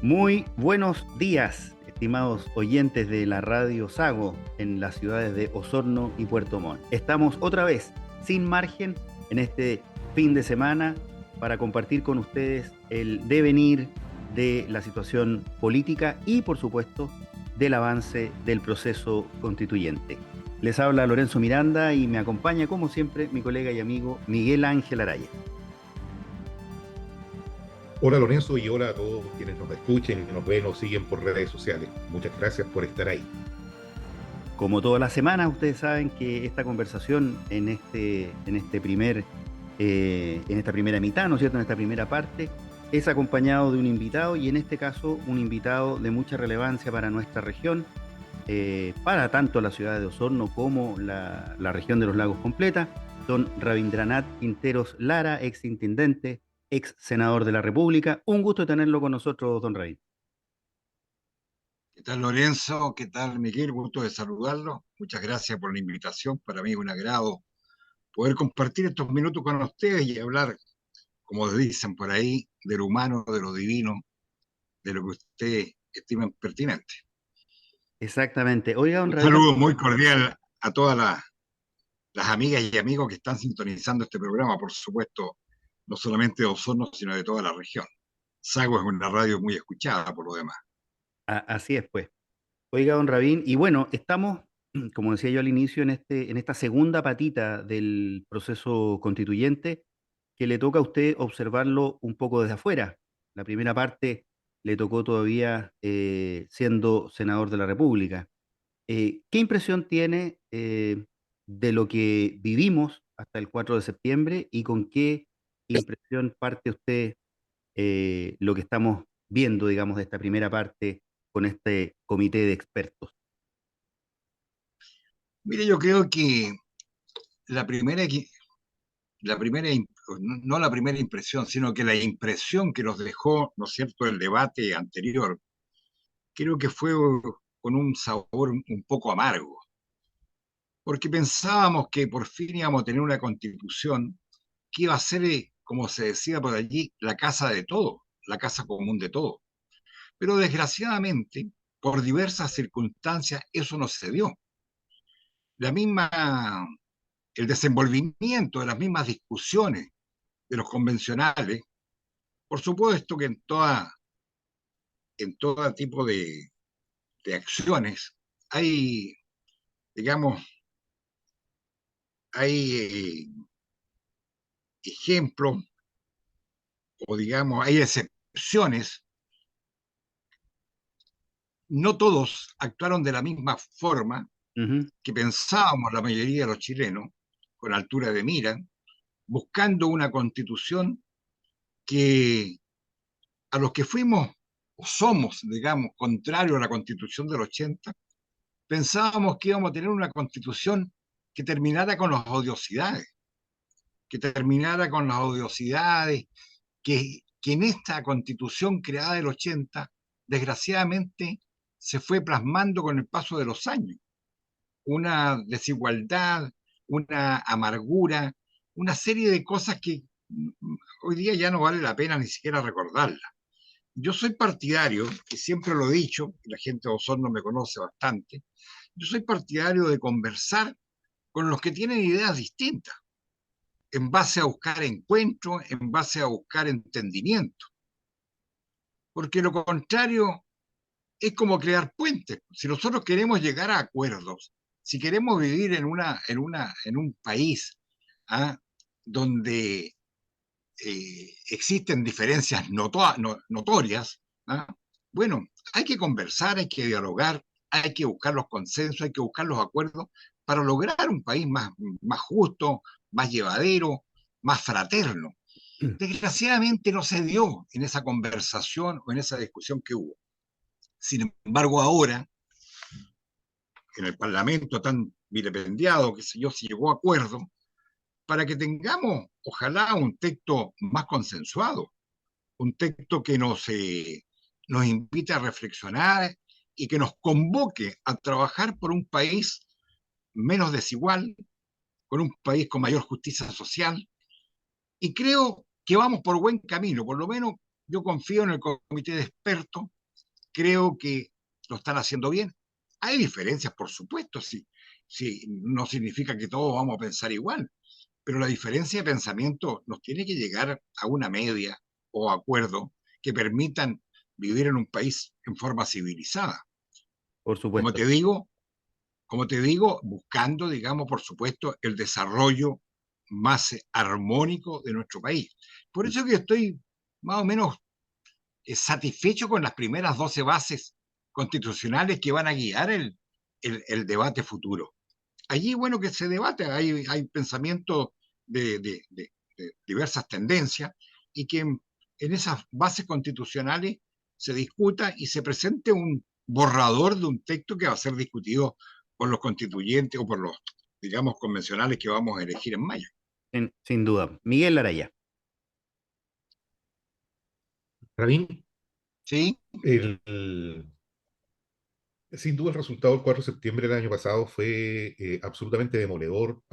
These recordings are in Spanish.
Muy buenos días, estimados oyentes de la Radio Sago en las ciudades de Osorno y Puerto Montt. Estamos otra vez sin margen en este fin de semana para compartir con ustedes el devenir de la situación política y, por supuesto, del avance del proceso constituyente. Les habla Lorenzo Miranda y me acompaña, como siempre, mi colega y amigo Miguel Ángel Araya. Hola Lorenzo y hola a todos quienes nos escuchen, nos ven, nos siguen por redes sociales. Muchas gracias por estar ahí. Como todas las semanas, ustedes saben que esta conversación en esta primera mitad, ¿no es cierto?, en esta primera parte, es acompañado de un invitado y en este caso un invitado de mucha relevancia para nuestra región, para tanto la ciudad de Osorno como la región de los lagos completa, don Rabindranath Quinteros Lara, ex intendente, ex senador de la República. Un gusto tenerlo con nosotros, don Rabin. ¿Qué tal, Lorenzo? ¿Qué tal, Miguel? Gusto de saludarlo. Muchas gracias por la invitación. Para mí es un agrado poder compartir estos minutos con ustedes y hablar, como dicen por ahí, de lo humano, de lo divino, de lo que usted estima pertinente. Exactamente. Oiga, don Un Rabin. saludo muy cordial a todas las amigas y amigos que están sintonizando este programa, por supuesto, no solamente de Osorno, sino de toda la región. Sago es una radio muy escuchada por lo demás. Así es, pues. Oiga, don Rabín, y bueno, estamos, como decía yo al inicio, en esta segunda patita del proceso constituyente, que le toca a usted observarlo un poco desde afuera. La primera parte le tocó todavía siendo senador de la República. ¿Qué impresión tiene de lo que vivimos hasta el 4 de septiembre y con qué impresión parte usted lo que estamos viendo, digamos, de esta primera parte con este comité de expertos? Mire, yo creo que la primera no la primera impresión, sino que la impresión que nos dejó, ¿no es cierto?, el debate anterior, creo que fue con un sabor un poco amargo, porque pensábamos que por fin íbamos a tener una constitución que iba a ser, como se decía por allí, la casa de todo, la casa común de todo. Pero desgraciadamente, por diversas circunstancias, eso no se dio. La misma, el desenvolvimiento de las mismas discusiones de los convencionales. Por supuesto que en todo tipo de acciones hay, digamos, hay ejemplos o digamos, hay excepciones. No todos actuaron de la misma forma Ujú. que pensábamos la mayoría de los chilenos, con altura de mira, buscando una constitución que a los que fuimos o somos, digamos, contrario a la constitución del 80, pensábamos que íbamos a tener una constitución que terminara con las odiosidades, que en esta constitución creada del 80, desgraciadamente, se fue plasmando con el paso de los años. Una desigualdad, una amargura, una serie de cosas que hoy día ya no vale la pena ni siquiera recordarlas. Yo soy partidario, y siempre lo he dicho, la gente de Osorno me conoce bastante, yo soy partidario de conversar con los que tienen ideas distintas, en base a buscar encuentros, en base a buscar entendimiento, porque lo contrario es como crear puentes. Si nosotros queremos llegar a acuerdos, si queremos vivir en un país, ¿ah?, donde existen diferencias notorias, ¿ah?, bueno, hay que conversar, hay que dialogar, hay que buscar los consensos, hay que buscar los acuerdos para lograr un país más justo, más llevadero, más fraterno. Desgraciadamente no se dio en esa conversación o en esa discusión que hubo. Sin embargo, ahora, en el Parlamento tan vilipendiado, que sé yo, se llegó a acuerdo para que tengamos, ojalá, un texto más consensuado, un texto que nos invite a reflexionar y que nos convoque a trabajar por un país menos desigual, por un país con mayor justicia social. Y creo que vamos por buen camino, por lo menos yo confío en el comité de expertos, creo que lo están haciendo bien. Hay diferencias, por supuesto, sí, sí, no significa que todos vamos a pensar igual, pero la diferencia de pensamiento nos tiene que llegar a una media o acuerdo que permitan vivir en un país en forma civilizada. Por Como supuesto. te digo, como te digo, buscando, digamos, por supuesto, el desarrollo más armónico de nuestro país. Por eso que estoy más o menos satisfecho con las primeras 12 bases constitucionales que van a guiar el debate futuro. Allí, bueno, que se debate, hay pensamientos de diversas tendencias y que en esas bases constitucionales se discuta y se presente un borrador de un texto que va a ser discutido por los constituyentes o por los, digamos, convencionales que vamos a elegir en mayo. Sin duda. Miguel Laraya. Rabín, ¿Sí? sin duda el resultado del 4 de septiembre del año pasado fue absolutamente demoledor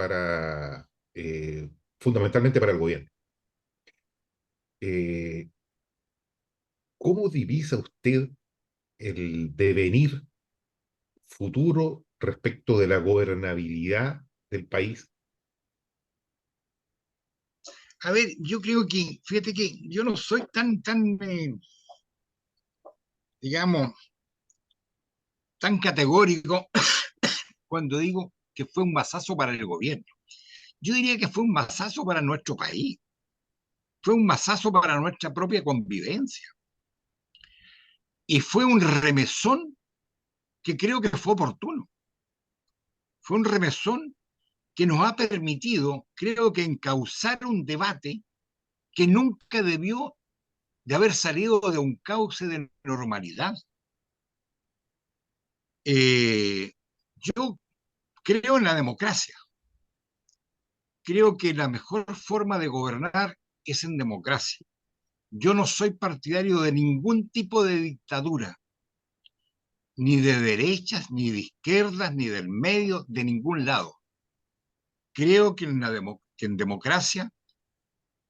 fundamentalmente para el gobierno. Eh, ¿Cómo divisa usted el devenir futuro respecto de la gobernabilidad del país? A ver, yo creo que, fíjate que yo no soy digamos, tan categórico cuando digo que fue un masazo para el gobierno. Yo diría que fue un masazo para nuestro país, fue un masazo para nuestra propia convivencia y fue un remesón que creo que fue oportuno. Fue un remesón que nos ha permitido, creo que, encauzar un debate que nunca debió de haber salido de un cauce de normalidad. Yo creo en la democracia. Creo que la mejor forma de gobernar es en democracia. Yo no soy partidario de ningún tipo de dictadura, ni de derechas, ni de izquierdas, ni del medio, de ningún lado. Creo que en democracia,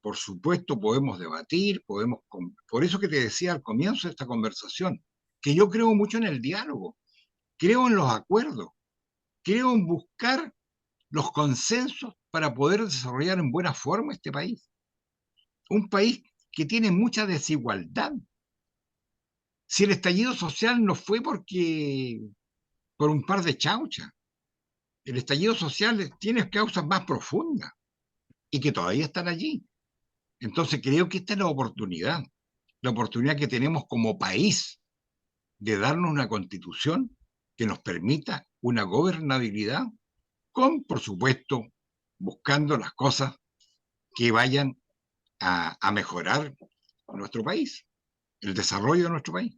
por supuesto, podemos debatir, por eso que te decía al comienzo de esta conversación, que yo creo mucho en el diálogo, creo en los acuerdos, creo en buscar los consensos para poder desarrollar en buena forma este país. Un país que tiene mucha desigualdad. Si el estallido social no fue por un par de chauchas, el estallido social tiene causas más profundas y que todavía están allí. Entonces creo que esta es la oportunidad que tenemos como país de darnos una constitución que nos permita una gobernabilidad con, por supuesto, buscando las cosas que vayan a mejorar nuestro país, el desarrollo de nuestro país.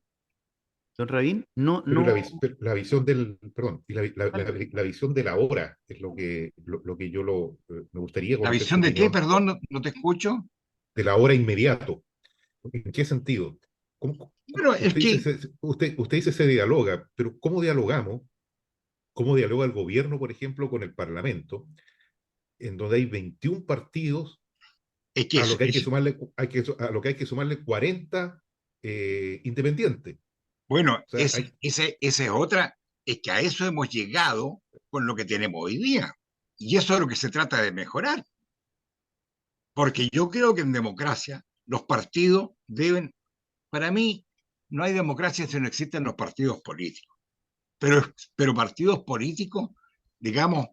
Don Rabín, no, Pero no. pero la visión del, perdón, y Vale. la visión de la hora es lo que me gustaría ¿La conocer su visión de qué? opinión, Perdón, no te escucho. de la hora inmediato. ¿En qué sentido? Bueno, es que, Usted dice se dialoga, pero ¿cómo dialogamos? ¿Cómo dialoga el gobierno, por ejemplo, con el Parlamento, en donde hay 21 partidos es que a lo eso, que hay que sumarle, a lo que hay que sumarle 40 independientes? bueno, O sea, hay, esa es otra, es que a eso hemos llegado con lo que tenemos hoy día. Y eso es lo que se trata de mejorar. Porque yo creo que en democracia los partidos deben, para mí, no hay democracia si no existen los partidos políticos. Pero, pero partidos políticos, digamos,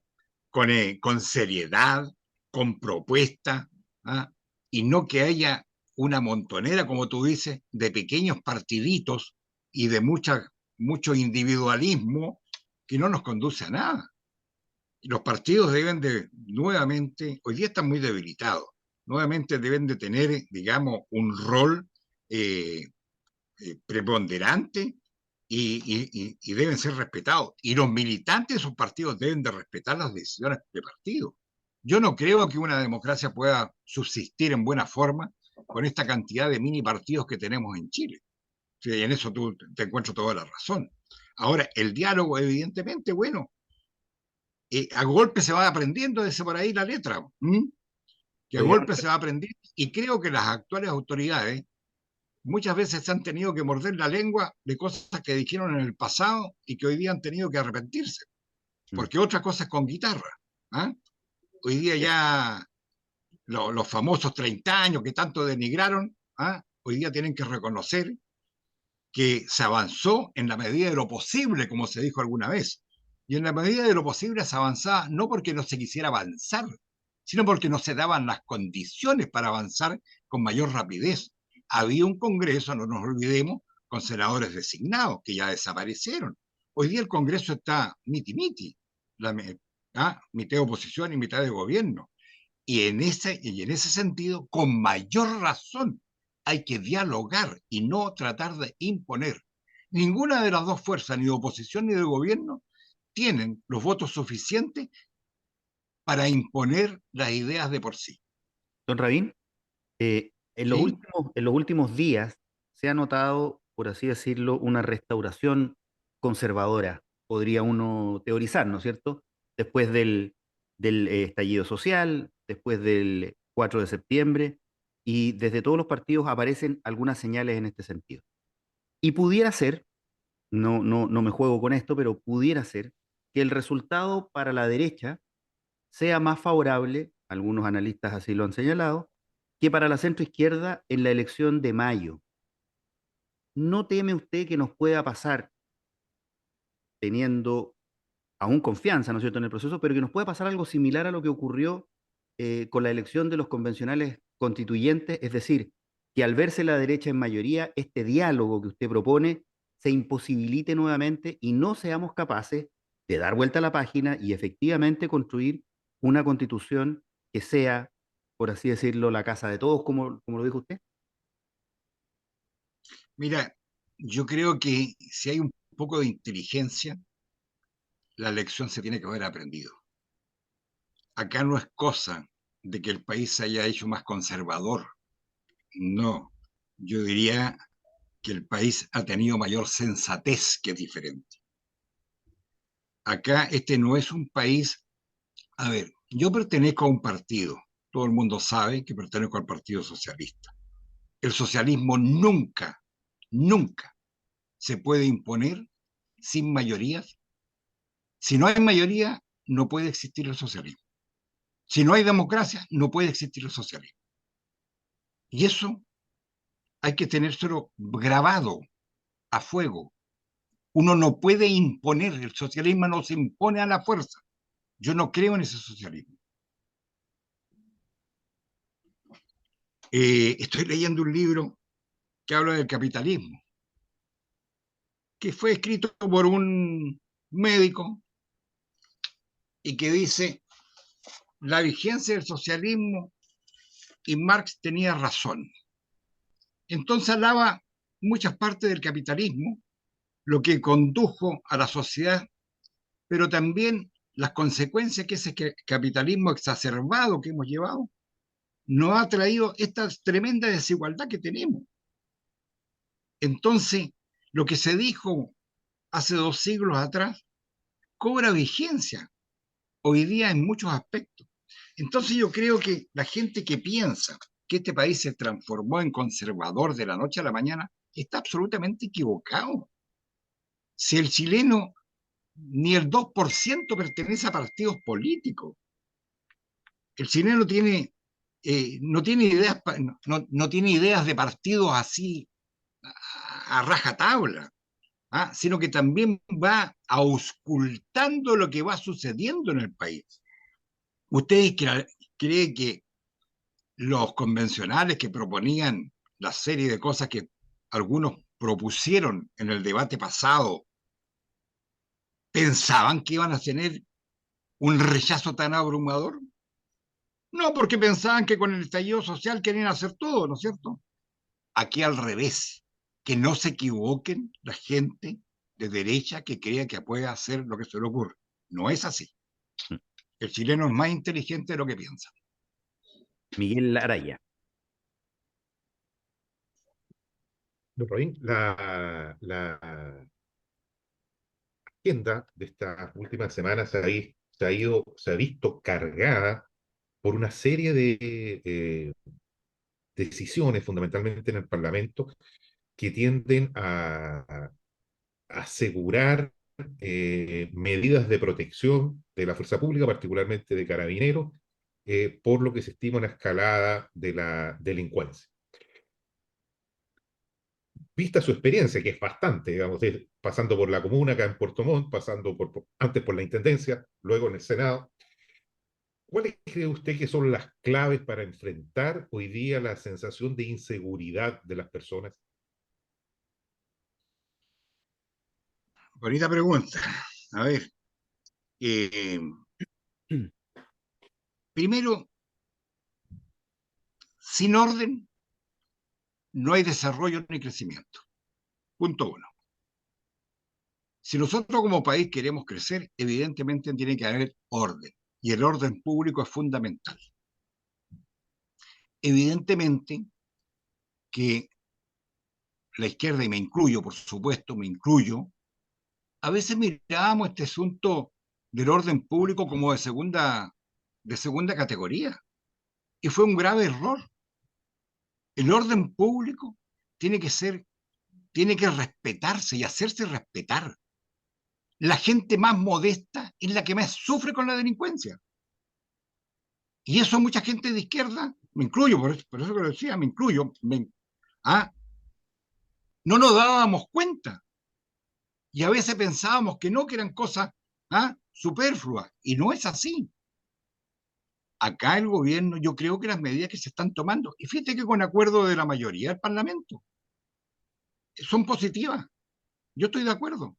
con seriedad, con propuesta, ¿ah? Y no que haya una montonera, como tú dices, de pequeños partiditos y de mucho individualismo que no nos conduce a nada. Y los partidos deben de, nuevamente, hoy día están muy debilitados, nuevamente deben de tener, digamos, un rol eh, preponderante y deben ser respetados. Y los militantes de esos partidos deben de respetar las decisiones de partido. Yo no creo que una democracia pueda subsistir en buena forma con esta cantidad de mini partidos que tenemos en Chile. Sí, y en eso tú te encuentro toda la razón. Ahora, el diálogo, evidentemente, bueno, a golpe se va aprendiendo, dice por ahí la letra, ¿m? Que a Oiga, golpe se va aprendiendo, y creo que las actuales autoridades muchas veces se han tenido que morder la lengua de cosas que dijeron en el pasado y que hoy día han tenido que arrepentirse, Mm. porque otra cosa es con guitarra. ¿Ah? Hoy día Yes. ya los famosos 30 años que tanto denigraron, ¿ah? Hoy día tienen que reconocer que se avanzó en la medida de lo posible, como se dijo alguna vez. Y en la medida de lo posible se avanzaba no porque no se quisiera avanzar, sino porque no se daban las condiciones para avanzar con mayor rapidez. Había un Congreso, no nos olvidemos, con senadores designados que ya desaparecieron. Hoy día el Congreso está miti-miti, mitad de oposición y mitad de gobierno. Y en ese sentido, con mayor razón, hay que dialogar y no tratar de imponer. Ninguna de las dos fuerzas, ni de oposición ni de gobierno, tienen los votos suficientes para imponer las ideas de por sí. Don Rabín, ¿Sí? en los últimos días se ha notado, por así decirlo, una restauración conservadora, podría uno teorizar, ¿no es cierto? Después del estallido social, después del 4 de septiembre, y desde todos los partidos aparecen algunas señales en este sentido. Y pudiera ser, no me juego con esto, pero pudiera ser que el resultado para la derecha sea más favorable, algunos analistas así lo han señalado, que para la centroizquierda en la elección de mayo. ¿No teme usted que nos pueda pasar, teniendo aún confianza, ¿no es cierto?, en el proceso, pero que nos pueda pasar algo similar a lo que ocurrió con la elección de los convencionales constituyentes? Es decir, que al verse la derecha en mayoría, este diálogo que usted propone se imposibilite nuevamente y no seamos capaces de dar vuelta a la página y efectivamente construir una constitución que sea, por así decirlo, la casa de todos, como lo dijo usted. Mira, yo creo que si hay un poco de inteligencia, la lección se tiene que haber aprendido. Acá no es cosa de que el país se haya hecho más conservador. No, yo diría que el país ha tenido mayor sensatez, que es diferente. Acá este no es un país, a ver, yo pertenezco a un partido, todo el mundo sabe que pertenezco al Partido Socialista. El socialismo nunca, nunca se puede imponer sin mayorías. Si no hay mayoría, no puede existir el socialismo. Si no hay democracia, no puede existir el socialismo. Y eso hay que tenérselo grabado a fuego. Uno no puede imponer, el socialismo no se impone a la fuerza. Yo no creo en ese socialismo. Estoy leyendo un libro que habla del capitalismo, que fue escrito por un médico y que dice la vigencia del socialismo y Marx tenía razón. Entonces hablaba muchas partes del capitalismo, lo que condujo a la sociedad, pero también las consecuencias que ese capitalismo exacerbado que hemos llevado nos ha traído esta tremenda desigualdad que tenemos. Entonces, lo que se dijo hace 2 siglos atrás cobra vigencia hoy día en muchos aspectos. Entonces yo creo que la gente que piensa que este país se transformó en conservador de la noche a la mañana está absolutamente equivocado. Si el chileno ni el 2% pertenece a partidos políticos, el chileno no tiene ideas, no tiene ideas de partidos así a rajatabla. Sino que también va auscultando lo que va sucediendo en el país. ¿Ustedes creen que los convencionales que proponían la serie de cosas que algunos propusieron en el debate pasado pensaban que iban a tener un rechazo tan abrumador? No, porque pensaban que con el estallido social querían hacer todo, ¿no es cierto? Aquí al revés, que no se equivoquen la gente de derecha que crea que puede hacer lo que se le ocurre. No es así. El chileno es más inteligente de lo que piensa. Miguel Araya. Don Rabín, la agenda de estas últimas semanas se ha visto cargada por una serie de decisiones, fundamentalmente en el Parlamento, que tienden a asegurar medidas de protección de la fuerza pública, particularmente de carabineros, por lo que se estima una escalada de la delincuencia. Vista su experiencia, que es bastante, digamos, pasando por la comuna acá en Puerto Montt, pasando antes por la Intendencia, luego en el Senado, ¿cuáles cree usted que son las claves para enfrentar hoy día la sensación de inseguridad de las personas? Bonita pregunta. A ver, eh, primero, sin orden no hay desarrollo ni crecimiento. Punto uno. Si nosotros como país queremos crecer, evidentemente tiene que haber orden. Y el orden público es fundamental. Evidentemente que la izquierda, y me incluyo, por supuesto, me incluyo, a veces mirábamos este asunto del orden público como de segunda categoría. Y fue un grave error. El orden público tiene que ser, tiene que respetarse y hacerse respetar. La gente más modesta es la que más sufre con la delincuencia. Y eso mucha gente de izquierda, me incluyo, por eso que lo decía, me incluyo, ah, no nos dábamos cuenta. Y a veces pensábamos que no, que eran cosas superfluas. Y no es así. Acá el gobierno, yo creo que las medidas que se están tomando, y fíjate que con acuerdo de la mayoría del Parlamento, son positivas. Yo estoy de acuerdo.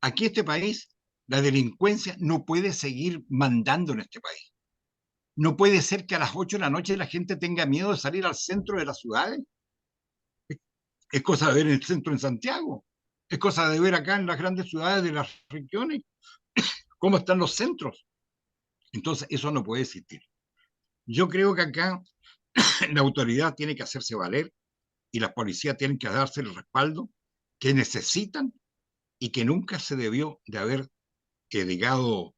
Aquí este país, la delincuencia no puede seguir mandando en este país. No puede ser que a las 8 de la noche la gente tenga miedo de salir al centro de las ciudades. Es cosa de ver el centro en Santiago. Es cosa de ver acá en las grandes ciudades de las regiones cómo están los centros. Entonces, eso no puede existir. Yo creo que acá la autoridad tiene que hacerse valer y las policías tienen que darse el respaldo que necesitan y que nunca se debió de haber, digamos,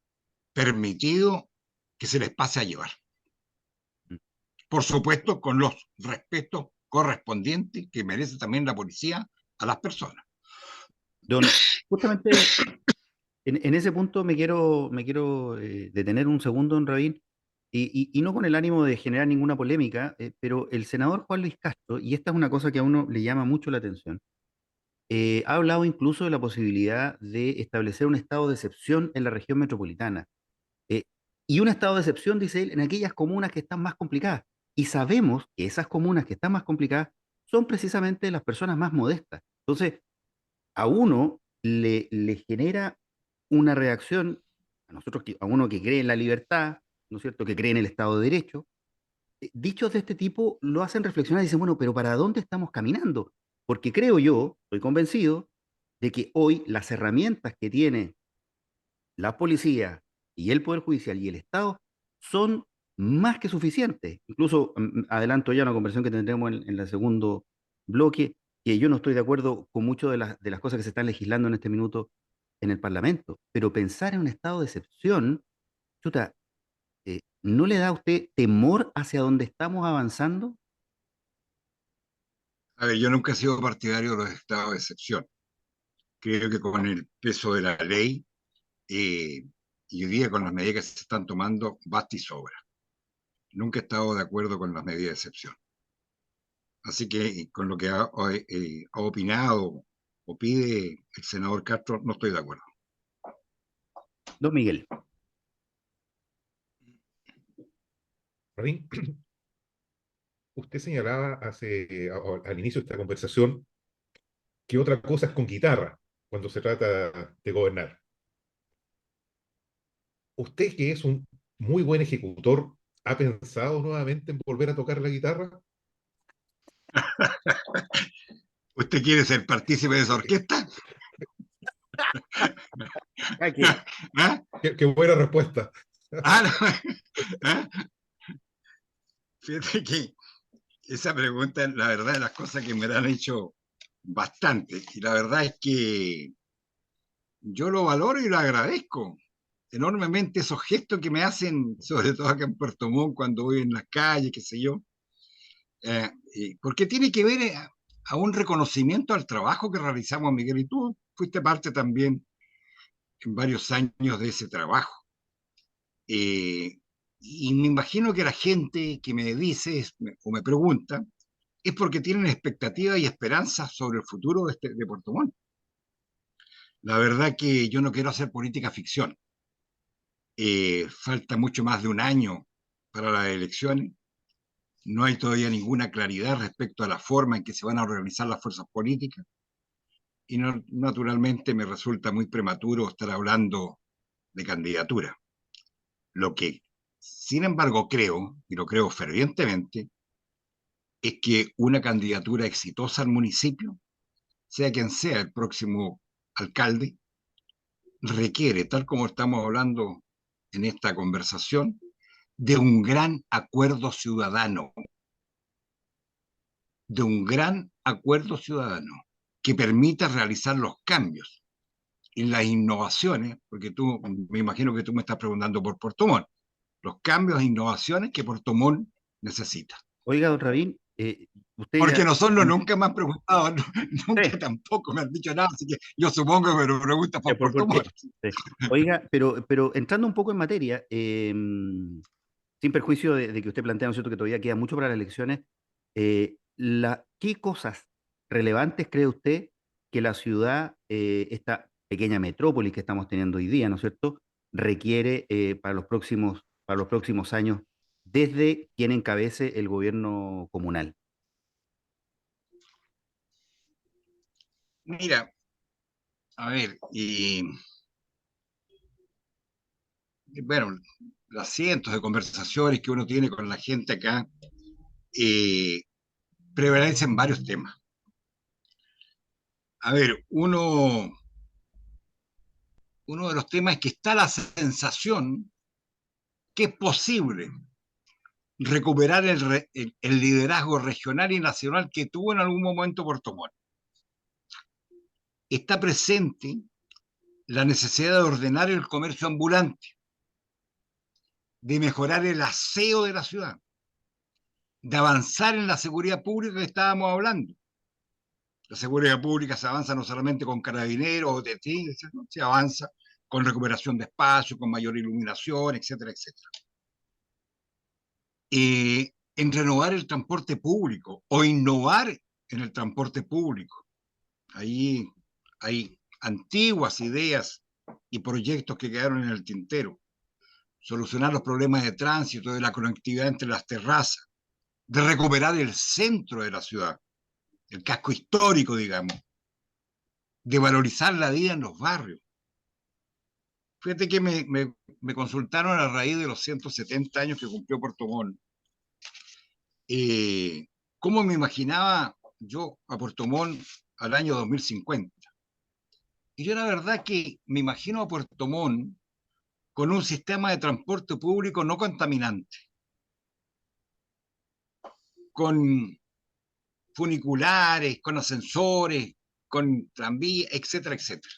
permitido que se les pase a llevar. Por supuesto, con los respetos correspondientes que merece también la policía a las personas. Justamente en ese punto me quiero detener un segundo, don Rabín, y no con el ánimo de generar ninguna polémica, pero el senador Juan Luis Castro, y esta es una cosa que a uno le llama mucho la atención, ha hablado incluso de la posibilidad de establecer un estado de excepción en la región metropolitana. Eh, y un estado de excepción, dice él, en aquellas comunas que están más complicadas. Y sabemos que esas comunas que están más complicadas son precisamente las personas más modestas. Entonces, a uno le genera una reacción, a uno que cree en la libertad, ¿no es cierto?, que cree en el Estado de Derecho, dichos de este tipo lo hacen reflexionar y dicen, bueno, pero ¿para dónde estamos caminando? Porque creo yo, estoy convencido, de que hoy las herramientas que tiene la policía y el Poder Judicial y el Estado son más que suficientes. Incluso adelanto ya una conversación que tendremos en el segundo bloque, que yo no estoy de acuerdo con muchas de las cosas que se están legislando en este minuto en el Parlamento, pero pensar en un estado de excepción, chuta, ¿no le da a usted temor hacia dónde estamos avanzando? A ver, yo nunca he sido partidario de los estados de excepción. Creo que con el peso de la ley y hoy día con las medidas que se están tomando, basta y sobra. Nunca he estado de acuerdo con las medidas de excepción. Así que con lo que ha opinado o pide el senador Castro, no estoy de acuerdo. Don Miguel. Rabín, usted señalaba al inicio de esta conversación que otra cosa es con guitarra cuando se trata de gobernar. Usted, que es un muy buen ejecutor, ¿ha pensado nuevamente en volver a tocar la guitarra? ¿Usted quiere ser partícipe de esa orquesta? ¿Ah? Qué buena respuesta. ¿Ah? ¿Ah? Fíjate que esa pregunta, la verdad, es las cosas que me la han hecho bastante. Y la verdad es que yo lo valoro y lo agradezco enormemente esos gestos que me hacen, sobre todo acá en Puerto Montt, cuando voy en las calles, qué sé yo. Porque tiene que ver a un reconocimiento al trabajo que realizamos, Miguel, y tú fuiste parte también en varios años de ese trabajo. Eh, y me imagino que la gente que me dice o me pregunta es porque tienen expectativas y esperanzas sobre el futuro de Puerto Montt. La verdad que yo no quiero hacer política ficción. Falta mucho más de un año para las elecciones. No hay todavía ninguna claridad respecto a la forma en que se van a organizar las fuerzas políticas. Y no, naturalmente me resulta muy prematuro estar hablando de candidatura. Lo que, sin embargo, creo, y lo creo fervientemente, es que una candidatura exitosa al municipio, sea quien sea el próximo alcalde, requiere, tal como estamos hablando en esta conversación, de un gran acuerdo ciudadano, de un gran acuerdo ciudadano que permita realizar los cambios y las innovaciones, porque tú, me imagino que tú me estás preguntando por Puerto Montt, los cambios e innovaciones que Puerto Montt necesita. Oiga, don Rabín, usted ya... Porque nosotros nunca me han preguntado, nunca Sí, tampoco me han dicho nada, así que yo supongo que me lo preguntas por por Puerto Montt. Portilla. Sí. Oiga, pero entrando un poco en materia, sin perjuicio de que usted plantea, ¿no es cierto?, que todavía queda mucho para las elecciones, ¿qué cosas relevantes cree usted que la ciudad, esta pequeña metrópolis que estamos teniendo hoy día, ¿no es cierto?, requiere para los próximos años desde quien encabece el gobierno comunal? Mira, a ver, bueno, las cientos de conversaciones que uno tiene con la gente acá, eh, prevalecen varios temas. A ver, uno de los temas es que está la sensación que es posible recuperar el liderazgo regional y nacional que tuvo en algún momento Puerto Montt. Está presente la necesidad de ordenar el comercio ambulante, de mejorar el aseo de la ciudad, de avanzar en la seguridad pública que estábamos hablando. La seguridad pública se avanza no solamente con carabineros o detectives, ¿no? Se avanza con recuperación de espacio, con mayor iluminación, etcétera, etcétera. En renovar el transporte público o innovar en el transporte público. Ahí hay antiguas ideas y proyectos que quedaron en el tintero. Solucionar los problemas de tránsito, de la conectividad entre las terrazas, de recuperar el centro de la ciudad, el casco histórico, digamos, de valorizar la vida en los barrios. Fíjate que me consultaron a raíz de los 170 años que cumplió Puerto Montt. ¿Cómo me imaginaba yo a Puerto Montt al año 2050? Y yo la verdad que me imagino a Puerto Montt con un sistema de transporte público no contaminante, con funiculares, con ascensores, con tranvías, etcétera, etcétera.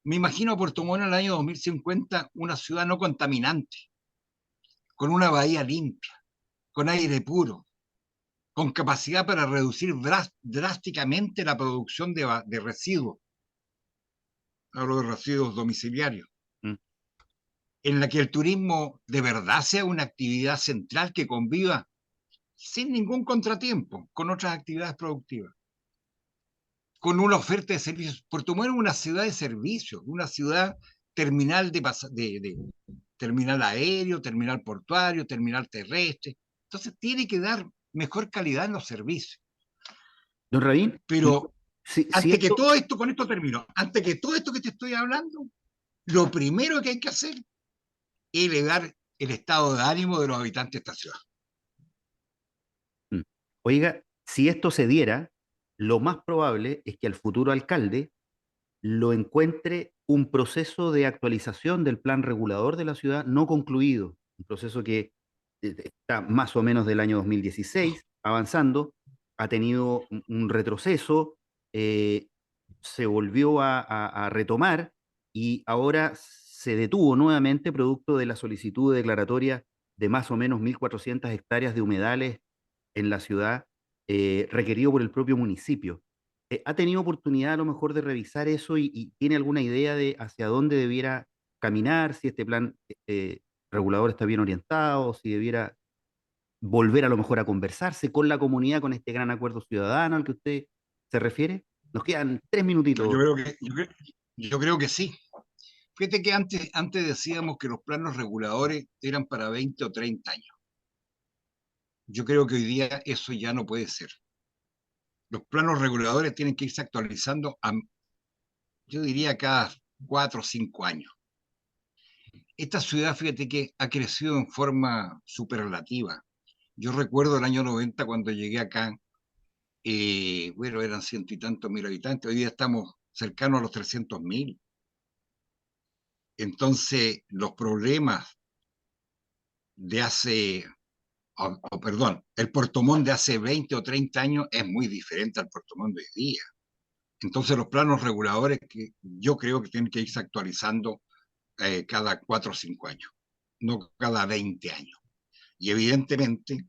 Me imagino a Puerto Montt en el año 2050 una ciudad no contaminante, con una bahía limpia, con aire puro, con capacidad para reducir drásticamente la producción de residuos, hablo de residuos domiciliarios, ¿Mm? en la que el turismo de verdad sea una actividad central que conviva sin ningún contratiempo con otras actividades productivas, con una oferta de servicios. Puerto Montt es una ciudad de servicios, una ciudad terminal de terminal aéreo, terminal portuario, terminal terrestre. Entonces tiene que dar mejor calidad en los servicios. Don Rabín, Pero si antes que esto, todo esto, con esto termino, antes que todo esto que te estoy hablando, lo primero que hay que hacer es elevar el estado de ánimo de los habitantes de esta ciudad. mm, oiga, si esto se diera, lo más probable es que al futuro alcalde lo encuentre un proceso de actualización del plan regulador de la ciudad no concluido, un proceso que está más o menos del año 2016 avanzando, ha tenido un retroceso, eh, se volvió a retomar y ahora se detuvo nuevamente producto de la solicitud de declaratoria de más o menos 1.400 hectáreas de humedales en la ciudad, requerido por el propio municipio. ¿Ha tenido oportunidad a lo mejor de revisar eso y tiene alguna idea de hacia dónde debiera caminar, si este plan regulador está bien orientado, si debiera volver a lo mejor a conversarse con la comunidad, con este gran acuerdo ciudadano al que usted se refiere? Nos quedan 3 minutitos. Yo creo que sí. Fíjate que antes decíamos que los planos reguladores eran para 20 o 30 años. Yo creo que hoy día eso ya no puede ser. Los planos reguladores tienen que irse actualizando, yo diría, cada 4 o 5 años. Esta ciudad, fíjate que ha crecido en forma superlativa. Yo recuerdo el año 90 cuando llegué acá, bueno, eran ciento y tantos mil habitantes, hoy día estamos cercanos a los 300.000. Entonces, los problemas de hace, perdón, el Puerto Montt de hace 20 o 30 años es muy diferente al Puerto Montt de hoy día. Entonces, los planos reguladores que yo creo que tienen que irse actualizando cada 4 o 5 años, no cada 20 años. Y evidentemente,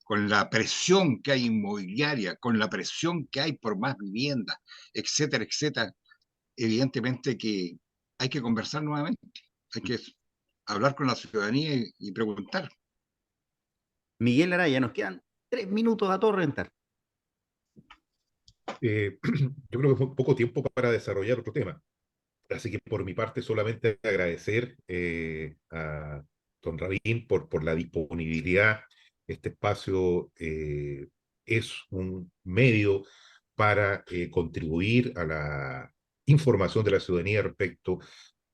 con la presión que hay inmobiliaria, con la presión que hay por más viviendas, etcétera, etcétera, evidentemente que hay que conversar nuevamente, hay que hablar con la ciudadanía y preguntar. Miguel Araya, nos quedan 3 minutos a todo reventar. Yo creo que fue poco tiempo para desarrollar otro tema. Así que por mi parte solamente agradecer a don Rabín por la disponibilidad. Este espacio es un medio para contribuir a la información de la ciudadanía respecto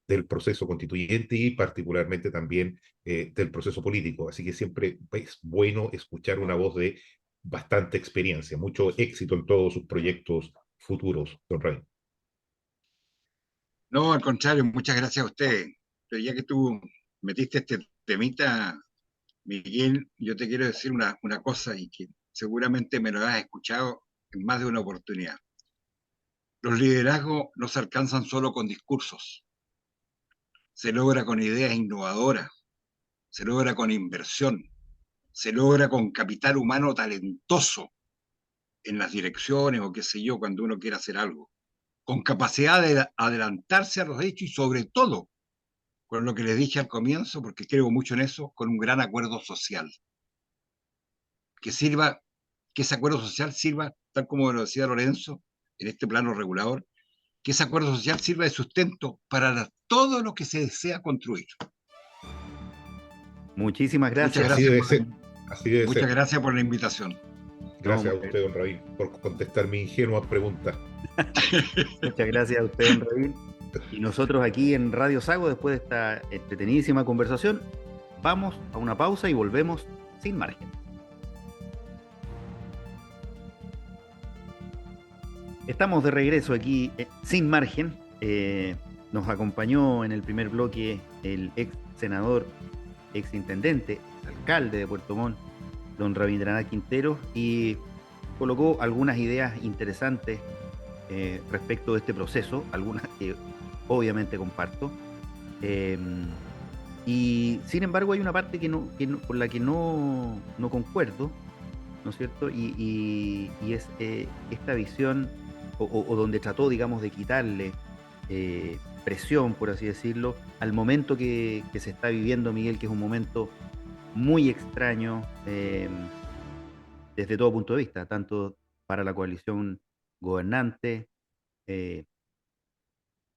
del proceso constituyente y particularmente también del proceso político. Así que siempre es bueno escuchar una voz de bastante experiencia. Mucho éxito en todos sus proyectos futuros, don Rabín. No, al contrario, muchas gracias a usted. Pero ya que tú metiste este temita, Miguel, yo te quiero decir una cosa y que seguramente me lo has escuchado en más de una oportunidad. Los liderazgos no se alcanzan solo con discursos, se logra con ideas innovadoras, se logra con inversión, se logra con capital humano talentoso en las direcciones o qué sé yo, cuando uno quiere hacer algo, con capacidad de adelantarse a los hechos y sobre todo, con lo que les dije al comienzo, porque creo mucho en eso, con un gran acuerdo social, que sirva, que ese acuerdo social sirva, tal como lo decía Lorenzo, en este plano regulador, que ese acuerdo social sirva de sustento para todo lo que se desea construir. Muchísimas Muchas gracias. Así gracias debe por, ser, así debe muchas ser. gracias por la invitación. No, Gracias a usted, don Rabín, por contestar mi ingenua pregunta. muchas gracias a usted, don Rabín. Y nosotros aquí en Radio Sago, después de esta entretenidísima conversación, vamos a una pausa y volvemos sin margen. Estamos de regreso aquí sin margen. Nos acompañó en el primer bloque el ex senador, ex intendente, ex alcalde de Puerto Montt, don Rabindranath Quintero, y colocó algunas ideas interesantes respecto de este proceso, algunas que obviamente comparto. Eh, y sin embargo hay una parte con la que no concuerdo, ¿no es cierto? Y es esta visión, o donde trató, digamos, de quitarle presión, por así decirlo, al momento que se está viviendo, Miguel, que es un momento muy extraño desde todo punto de vista, tanto para la coalición gobernante eh,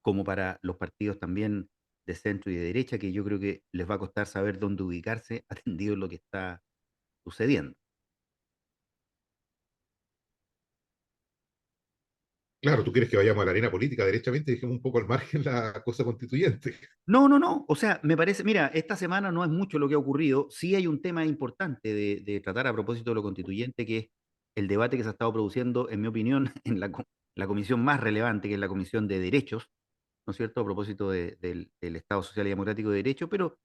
como para los partidos también de centro y de derecha, que yo creo que les va a costar saber dónde ubicarse, atendido lo que está sucediendo. Claro, tú quieres que vayamos a la arena política derechamente y dejemos un poco al margen la cosa constituyente. No, no, no. O sea, me parece, mira, esta semana no es mucho lo que ha ocurrido. Sí hay un tema importante de tratar a propósito de lo constituyente, que es el debate que se ha estado produciendo, en mi opinión, en la comisión más relevante, que es la Comisión de Derechos, ¿no es cierto?, a propósito del Estado Social y Democrático de Derecho, pero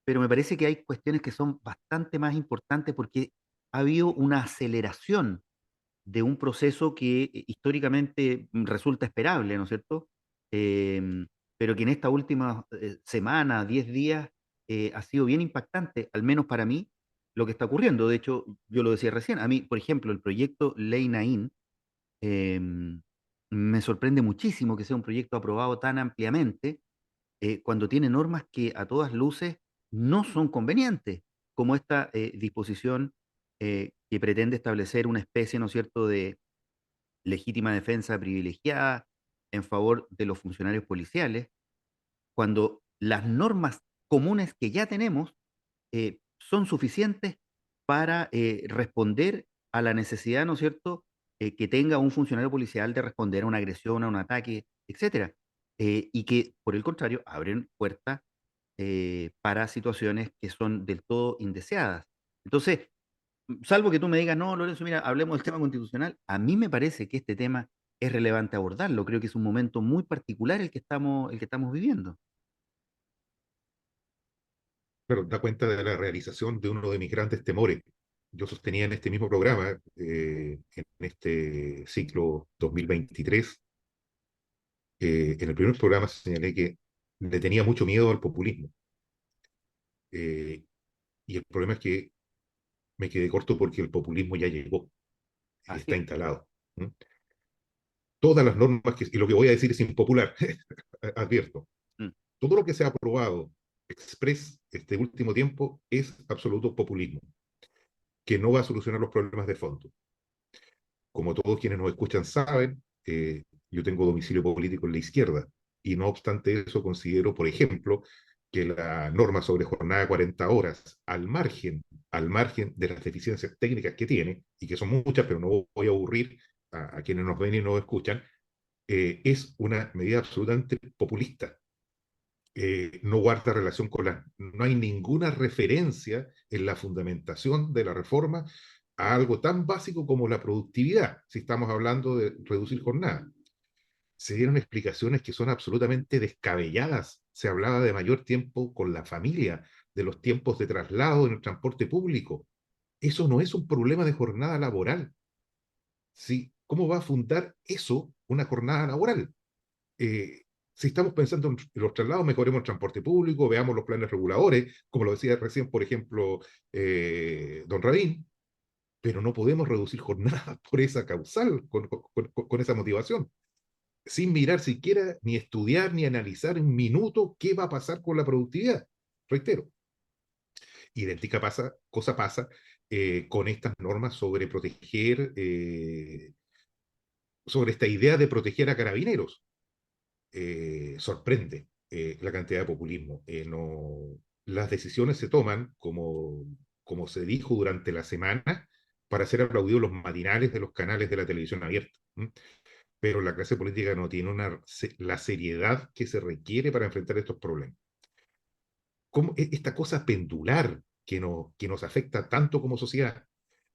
me parece que hay cuestiones que son bastante más importantes porque ha habido una aceleración de un proceso que históricamente resulta esperable, ¿no es cierto? Pero que en esta última semana, 10 días, ha sido bien impactante, al menos para mí, lo que está ocurriendo. De hecho, yo lo decía recién, a mí, por ejemplo, el proyecto Ley Naín, eh, me sorprende muchísimo que sea un proyecto aprobado tan ampliamente cuando tiene normas que a todas luces no son convenientes, como esta disposición que pretende establecer una especie, ¿no es cierto?, de legítima defensa privilegiada en favor de los funcionarios policiales, cuando las normas comunes que ya tenemos son suficientes para responder a la necesidad, ¿no es cierto?, que tenga un funcionario policial de responder a una agresión, a un ataque, etcétera. Y que, por el contrario, abren puertas para situaciones que son del todo indeseadas. Entonces, salvo que tú me digas, no, Lorenzo, mira, hablemos del tema constitucional, a mí me parece que este tema es relevante abordarlo. Creo que es un momento muy particular el que estamos viviendo. Pero da cuenta de la realización de uno de mis grandes temores. Yo sostenía en este mismo programa, en este ciclo 2023, en el primer programa señalé que le tenía mucho miedo al populismo. Eh, y el problema es que me quedé corto porque el populismo ya llegó, Así está es. instalado. ¿Mm? Todas las normas, y lo que voy a decir es impopular, advierto, Mm, todo lo que se ha aprobado express este último tiempo es absoluto populismo, que no va a solucionar los problemas de fondo. Como todos quienes nos escuchan saben, yo tengo domicilio político en la izquierda y no obstante eso considero, por ejemplo, que la norma sobre jornada de 40 horas, al margen de las deficiencias técnicas que tiene, y que son muchas, pero no voy a aburrir a quienes nos ven y nos escuchan, es una medida absolutamente populista. No guarda relación con la... No hay ninguna referencia en la fundamentación de la reforma a algo tan básico como la productividad, si estamos hablando de reducir jornada. Se dieron explicaciones que son absolutamente descabelladas. Se hablaba de mayor tiempo con la familia, de los tiempos de traslado en el transporte público. Eso no es un problema de jornada laboral. ¿Sí? ¿Cómo va a fundar eso una jornada laboral? eh, si estamos pensando en los traslados, mejoremos el transporte público, veamos los planes reguladores, como lo decía recién, por ejemplo, don Rabín, pero no podemos reducir jornadas por esa causal, con esa motivación, sin mirar siquiera, ni estudiar, ni analizar en un minuto qué va a pasar con la productividad. Reitero, idéntica cosa pasa con estas normas sobre proteger, sobre esta idea de proteger a carabineros. Sorprende la cantidad de populismo. No, las decisiones se toman, como se dijo durante la semana, para ser aplaudidos los matinales de los canales de la televisión abierta. ¿M? Pero la clase política no tiene la seriedad que se requiere para enfrentar estos problemas. Esta cosa pendular que nos afecta tanto como sociedad,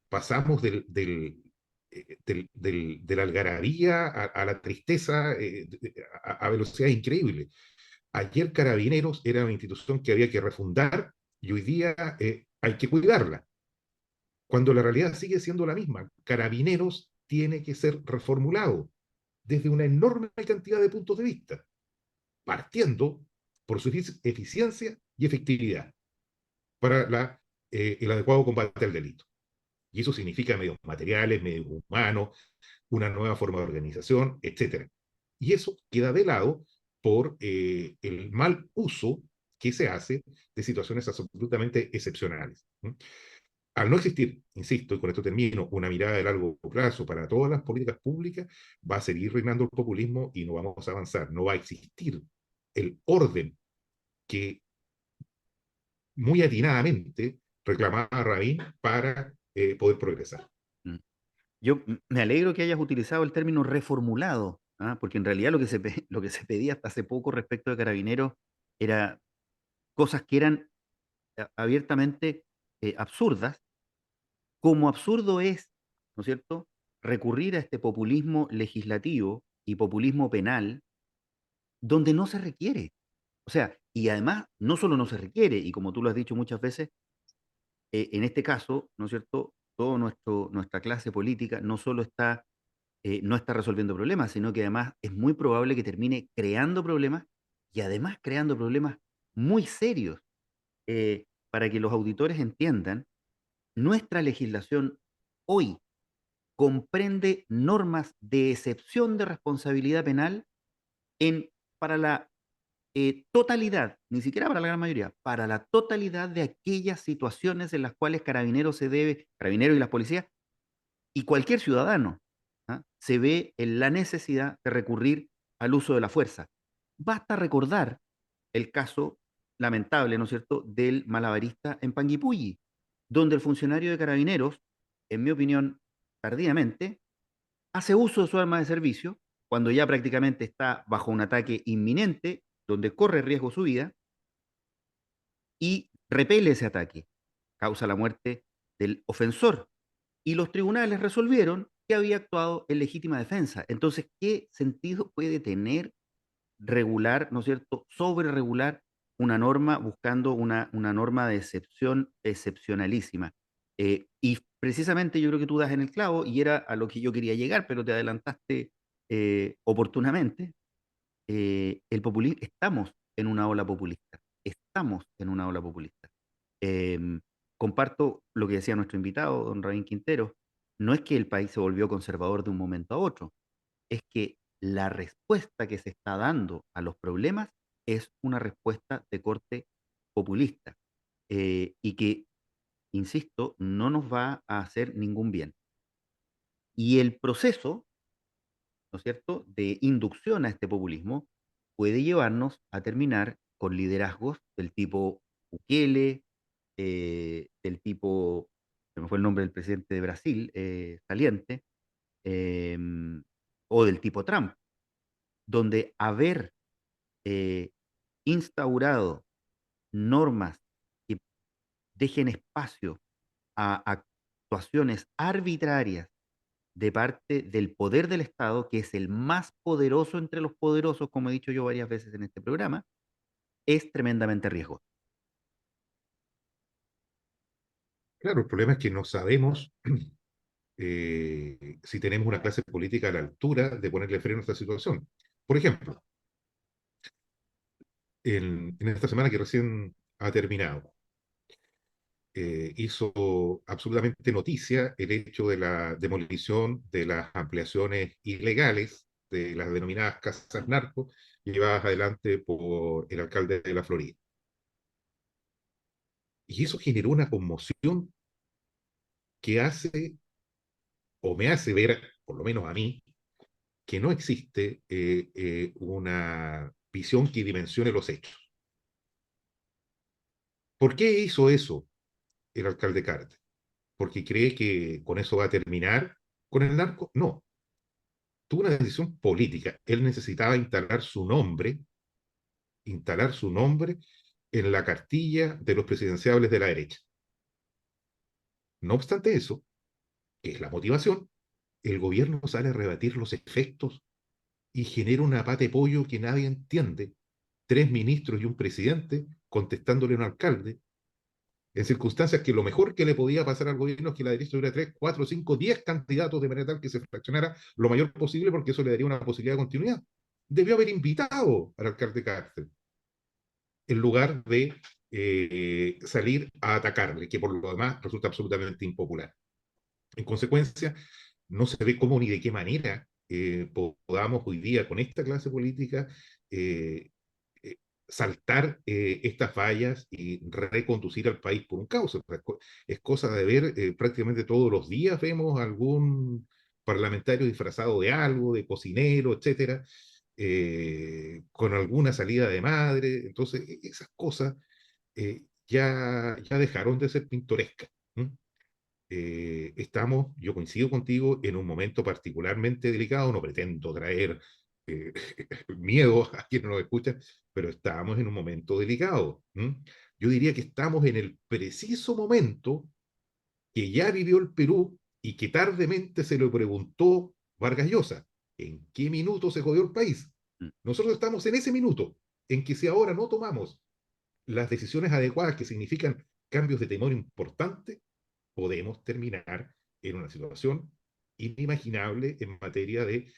pasamos de la algarabía a la tristeza a velocidades increíbles. Ayer Carabineros era una institución que había que refundar y hoy día hay que cuidarla, cuando la realidad sigue siendo la misma. Carabineros tiene que ser reformulado desde una enorme cantidad de puntos de vista, partiendo por su eficiencia y efectividad para el adecuado combate al delito. Y eso significa medios materiales, medios humanos, una nueva forma de organización, etcétera. Y eso queda de lado por el mal uso que se hace de situaciones absolutamente excepcionales. ¿Mm? Al no existir, insisto, y con esto termino, una mirada de largo plazo para todas las políticas públicas, va a seguir reinando el populismo y no vamos a avanzar. No va a existir el orden que muy atinadamente reclamaba Rabin para poder progresar. mm. Yo me alegro que hayas utilizado el término reformulado, ¿ah? Porque en realidad lo que se pedía hasta hace poco respecto de Carabineros era cosas que eran abiertamente absurdas, como absurdo es, ¿no es cierto?, recurrir a este populismo legislativo y populismo penal donde no se requiere. O sea, y además no solo no se requiere, y como tú lo has dicho muchas veces, en este caso, ¿no es cierto?, toda nuestra clase política no solo no está resolviendo problemas, sino que además es muy probable que termine creando problemas y además creando problemas muy serios. Para que los auditores entiendan, nuestra legislación hoy comprende normas de excepción de responsabilidad penal en, para la totalidad, ni siquiera para la gran mayoría, para la totalidad de aquellas situaciones en las cuales Carabineros y las policías y cualquier ciudadano, ¿ah?, se ve en la necesidad de recurrir al uso de la fuerza. Basta recordar el caso lamentable, ¿no es cierto?, del malabarista en Panguipulli, donde el funcionario de Carabineros, en mi opinión, tardíamente, hace uso de su arma de servicio cuando ya prácticamente está bajo un ataque inminente, donde corre riesgo su vida, y repele ese ataque, causa la muerte del ofensor. Y los tribunales resolvieron que había actuado en legítima defensa. Entonces, ¿qué sentido puede tener regular, ¿no es cierto?, sobre regular una norma buscando una norma de excepción excepcionalísima? Y precisamente yo creo que tú das en el clavo y era a lo que yo quería llegar, pero te adelantaste oportunamente. Estamos en una ola populista, estamos en una ola populista. Em, Comparto lo que decía nuestro invitado, don Rabín Quintero, no es que el país se volvió conservador de un momento a otro, es que la respuesta que se está dando a los problemas es una respuesta de corte populista, y que, insisto, no nos va a hacer ningún bien. Y el proceso, ¿no es cierto?, de inducción a este populismo puede llevarnos a terminar con liderazgos del tipo Bukele, del tipo, se me fue el nombre del presidente de Brasil, saliente, em, o del tipo Trump, donde haber eh, instaurado normas que dejen espacio a actuaciones arbitrarias de parte del poder del Estado, que es el más poderoso entre los poderosos, como he dicho yo varias veces en este programa, es tremendamente riesgoso. Claro, el problema es que no sabemos si tenemos una clase política a la altura de ponerle freno a esta situación. Por ejemplo, en esta semana que recién ha terminado, hizo absolutamente noticia el hecho de la demolición de las ampliaciones ilegales de las denominadas casas narco llevadas adelante por el alcalde de la Florida. Y eso generó una conmoción que hace, o me hace ver, por lo menos a mí, que no existe una visión que dimensione los hechos. ¿Por qué hizo eso el alcalde Cárdenas? ¿Porque cree que con eso va a terminar con el narco? No, tuvo una decisión política. Él necesitaba instalar su nombre en la cartilla de los presidenciables de la derecha. No obstante eso, que es la motivación, el gobierno sale a rebatir los efectos y genera una pata de pollo que nadie entiende. Tres ministros y un presidente contestándole a un alcalde, en circunstancias que lo mejor que le podía pasar al gobierno es que la derecha tuviera 3, 4, 5, 10 candidatos de manera tal que se fraccionara lo mayor posible porque eso le daría una posibilidad de continuidad. Debió haber invitado al alcalde Cárcel en lugar de salir a atacarle, que por lo demás resulta absolutamente impopular. En consecuencia, no se ve cómo ni de qué manera podamos hoy día con esta clase política eh, eh, saltar estas fallas y reconducir al país por un caos. Es cosa de ver, prácticamente todos los días vemos algún parlamentario disfrazado de algo, de cocinero, etcétera, con alguna salida de madre. Entonces, esas cosas ya dejaron de ser pintorescas. ¿M? Yo coincido contigo, en un momento particularmente delicado, no pretendo traer eh, miedo a quienes nos escuchan, pero estamos en un momento delicado. ¿M? Yo diría que estamos en el preciso momento que ya vivió el Perú y que tardemente se lo preguntó Vargas Llosa, ¿en qué minuto se jodió el país? Mm. Nosotros estamos en ese minuto, en que si ahora no tomamos las decisiones adecuadas que significan cambios de temor importantes, podemos terminar en una situación inimaginable en materia de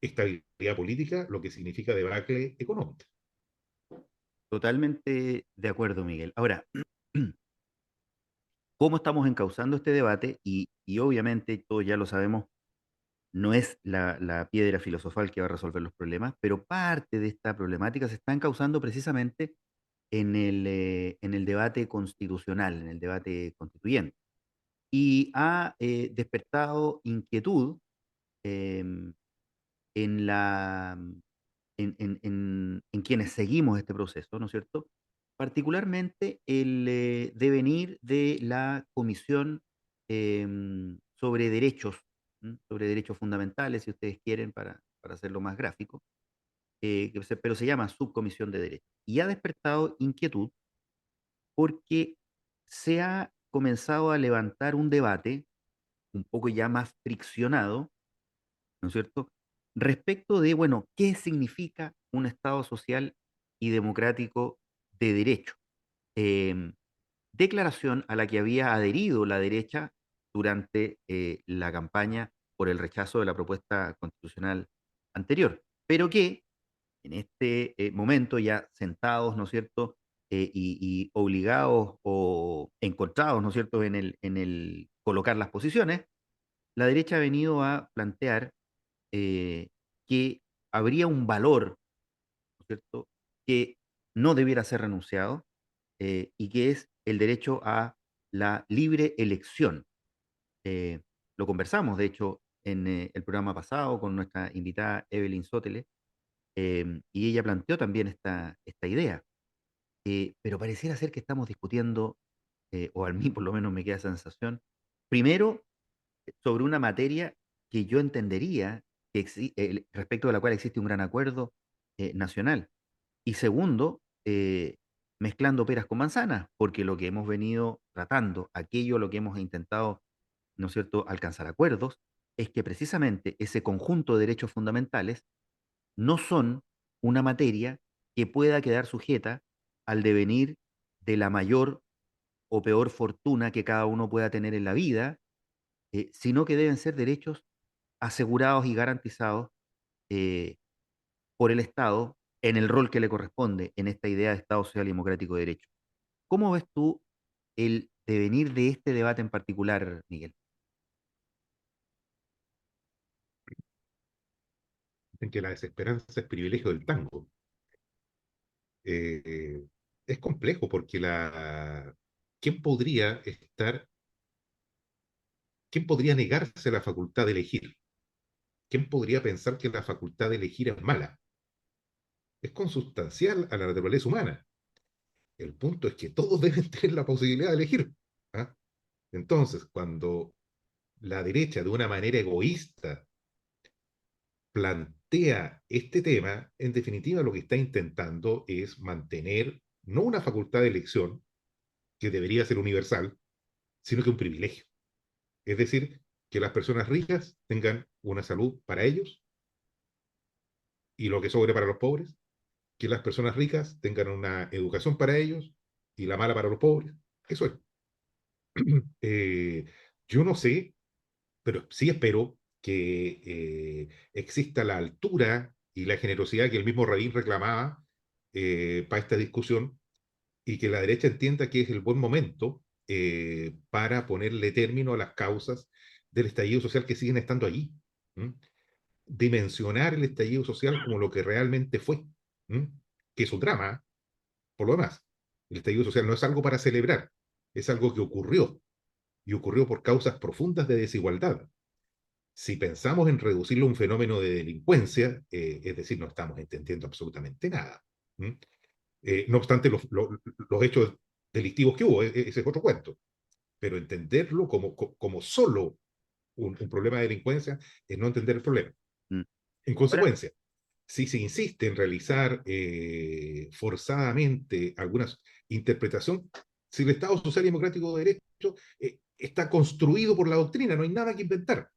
estabilidad política, lo que significa debacle económica. Totalmente de acuerdo, Miguel. Ahora, cómo estamos encauzando este debate y obviamente, todos ya lo sabemos, no es la piedra filosofal que va a resolver los problemas, pero parte de esta problemática se está encauzando precisamente en el debate constitucional, en el debate constituyente. Y ha despertado inquietud em, en, la, en quienes seguimos este proceso, ¿no es cierto? Particularmente el devenir de la Comisión sobre Derechos, ¿m? Sobre derechos fundamentales, si ustedes quieren, para hacerlo más gráfico, pero se llama Subcomisión de Derechos. Y ha despertado inquietud porque se ha comenzado a levantar un debate un poco ya más friccionado, ¿no es cierto? Respecto de, bueno, ¿qué significa un Estado social y democrático de derecho? Em, Declaración a la que había adherido la derecha durante la campaña por el rechazo de la propuesta constitucional anterior, pero que en este momento ya sentados, ¿no es cierto? Y obligados o encontrados, ¿no es cierto?, en el colocar las posiciones, la derecha ha venido a plantear eh, que habría un valor, ¿no es cierto?, que no debiera ser renunciado y que es el derecho a la libre elección. Eh, lo conversamos, de hecho, en el programa pasado con nuestra invitada Evelyn Sotele, y ella planteó también esta idea. Pero pareciera ser que estamos discutiendo, o a mí por lo menos me queda esa sensación, primero sobre una materia que yo entendería que respecto de la cual existe un gran acuerdo nacional. Y segundo, mezclando peras con manzanas, porque lo que hemos venido tratando, aquello a lo que hemos intentado, ¿no es cierto?, alcanzar acuerdos, es que precisamente ese conjunto de derechos fundamentales no son una materia que pueda quedar sujeta al devenir de la mayor o peor fortuna que cada uno pueda tener en la vida, sino que deben ser derechos asegurados y garantizados eh, por el Estado en el rol que le corresponde en esta idea de Estado social y democrático de derecho. ¿Cómo ves tú el devenir de este debate en particular, Miguel? En que la desesperanza es privilegio del tango. Eh, es complejo porque ¿quién podría quién podría negarse la facultad de elegir? ¿Quién podría pensar que la facultad de elegir es mala? Es consustancial a la naturaleza humana. El punto es que todos deben tener la posibilidad de elegir. ¿Ah? Entonces, cuando la derecha de una manera egoísta plantea este tema, en definitiva lo que está intentando es mantener no una facultad de elección, que debería ser universal, sino que un privilegio. Es decir, que las personas ricas tengan una salud para ellos y lo que sobre para los pobres, que las personas ricas tengan una educación para ellos y la mala para los pobres. Eso es. Eh, yo no sé, pero sí espero que exista la altura y la generosidad que el mismo Rabin reclamaba para esta discusión y que la derecha entienda que es el buen momento para ponerle término a las causas del estallido social que siguen estando allí. ¿Mm? Dimensionar el estallido social como lo que realmente fue, ¿Mm? Que es un drama, por lo demás. El estallido social no es algo para celebrar, es algo que ocurrió y ocurrió por causas profundas de desigualdad. Si pensamos en reducirlo a un fenómeno de delincuencia, es decir, no estamos entendiendo absolutamente nada. ¿Mm? No obstante, los hechos delictivos que hubo, ese es otro cuento. Pero entenderlo como solo un problema de delincuencia es no entender el problema. Mm. En Ahora, consecuencia, si se insiste en realizar forzadamente alguna interpretación, si el Estado Social y Democrático de Derecho está construido por la doctrina, no hay nada que inventar.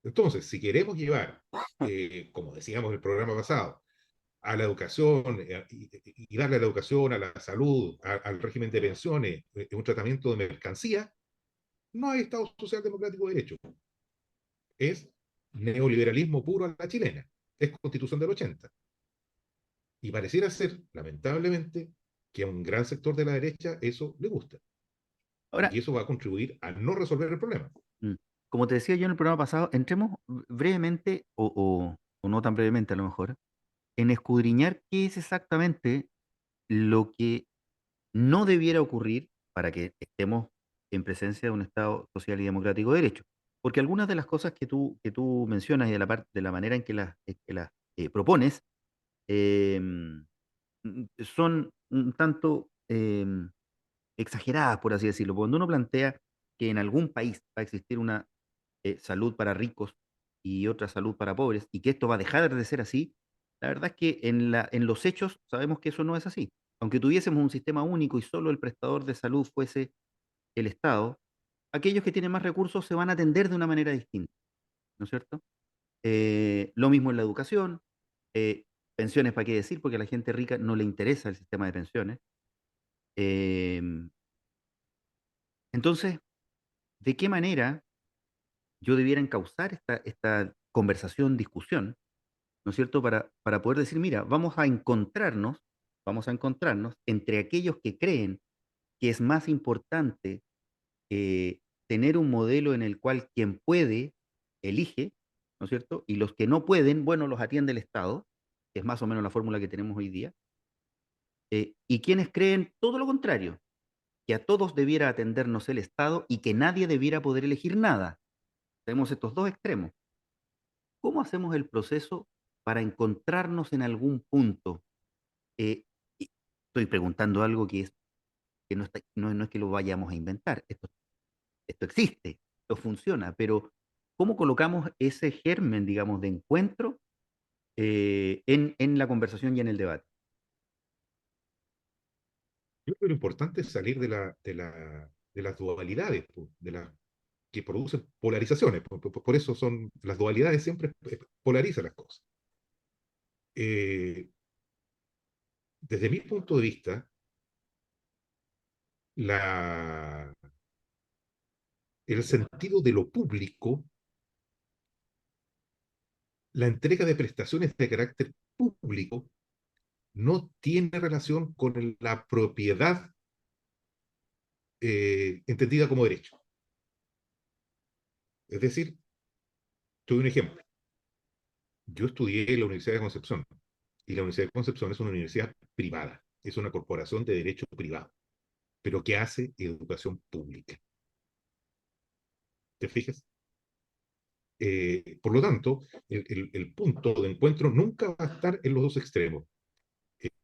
Entonces, si queremos llevar, como decíamos en el programa pasado, a la educación y darle a la educación, a la salud, al régimen de pensiones, un tratamiento de mercancía, no hay Estado Social Democrático de Derecho. Es neoliberalismo puro a la chilena. Es Constitución del 80. Y pareciera ser, lamentablemente, que a un gran sector de la derecha eso le gusta. Ahora, y eso va a contribuir a no resolver el problema. mm, como te decía yo en el programa pasado, entremos brevemente, o no tan brevemente a lo mejor, en escudriñar qué es exactamente lo que no debiera ocurrir para que estemos en presencia de un Estado social y democrático de derecho. Porque algunas de las cosas que tú mencionas y de de la manera en que las propones, em, son un tanto exageradas, por así decirlo. Cuando uno plantea que en algún país va a existir una salud para ricos y otra salud para pobres, y que esto va a dejar de ser así, la verdad es que en los hechos sabemos que eso no es así. Aunque tuviésemos un sistema único y solo el prestador de salud fuese el Estado, aquellos que tienen más recursos se van a atender de una manera distinta, ¿no es cierto? Lo mismo en la educación, eh, pensiones, ¿para qué decir? Porque a la gente rica no le interesa el sistema de pensiones. Em, entonces, ¿de qué manera yo debiera encauzar esta conversación, discusión, ¿no es cierto? Para poder decir, mira, vamos a encontrarnos entre aquellos que creen que es más importante tener un modelo en el cual quien puede elige, ¿no es cierto? Y los que no pueden, bueno, los atiende el Estado, que es más o menos la fórmula que tenemos hoy día, y quienes creen todo lo contrario, que a todos debiera atendernos el Estado y que nadie debiera poder elegir nada. Tenemos estos dos extremos. ¿Cómo hacemos el proceso para encontrarnos en algún punto? Y estoy preguntando algo que no, no es que lo vayamos a inventar, esto existe, esto funciona, pero ¿cómo colocamos ese germen, digamos, de encuentro en la conversación y en el debate? Yo creo que lo importante es salir de las dualidades, de las que producen polarizaciones. Por eso son las dualidades siempre polarizan las cosas. Eh, Desde mi punto de vista, la, el sentido de lo público, la entrega de prestaciones de carácter público, no tiene relación con la propiedad entendida como derecho. Es decir, te doy un ejemplo. Yo estudié en la Universidad de Concepción y la Universidad de Concepción es una universidad privada, es una corporación de derecho privado, pero que hace educación pública. ¿Te fijas? Por lo tanto, el punto de encuentro nunca va a estar en los dos extremos.